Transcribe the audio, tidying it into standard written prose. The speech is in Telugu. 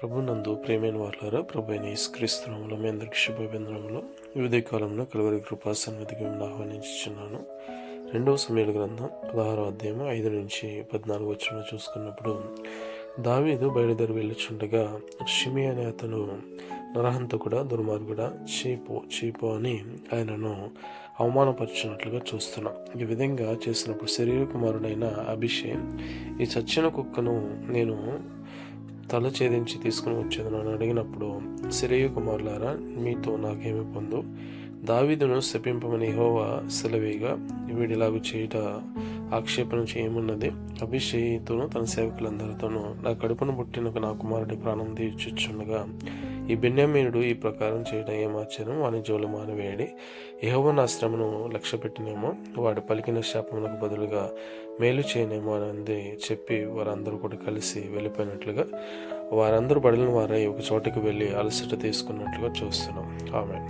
ప్రభునందు ప్రేమైన వారులారా, ప్రభు అయిన యేసుక్రీస్తు నామములో మీ అందరికి శుభాభివందనములు. ఈ కాలంలో కలువరి కృపా సన్నిధికి మిమ్మల్ని ఆహ్వానించుచున్నాను. 2వ సమూయేలు గ్రంథం 16వ అధ్యాయం 5 నుంచి 14 వచనం చూసుకున్నప్పుడు, దావీదు బయలుదేరి వెళ్ళుచుండగా షిమి అనే అతను నరహంతకుడా, దుర్మార్గుడా, చీపు అని ఆయనను అవమానపరుచున్నట్లుగా చూస్తున్నాం. ఈ విధంగా చేసినప్పుడు శరీర కుమారుడైన అభిషేక్, ఈ చచ్చిన కుక్కను నేను తల ఛేదించి తీసుకుని వచ్చేది అని అడిగినప్పుడు, సిరియు కుమారులారా, మీతో నాకేమి పొందు? దావీదును శపింపమని యెహోవా సెలవేయగా వీడిలాగు చేయుట ఆక్షేపణ చేయమున్నది. అభిషేకును తన సేవకులందరితోనూ, నా కడుపును పుట్టిన నా కుమారుడి ప్రాణం తీర్చుచుండగా ఈ బెన్యామీనుడు ఈ ప్రకారం చేయడం ఏమాశ్చర్యం, వాని జోలు మానవేయడి. యెహోవా నా శ్రమను లక్ష్య పెట్టినేమో, వాడు పలికిన శాపమునకు బదులుగా మేలు చేయనేమో అని చెప్పి వారందరూ కూడా కలిసి వెళ్ళిపోయినట్లుగా, వారందరూ బడిన వారై ఒక చోటికి వెళ్ళి అలసట తీసుకున్నట్లుగా చూస్తున్నాం. ఆమేన్.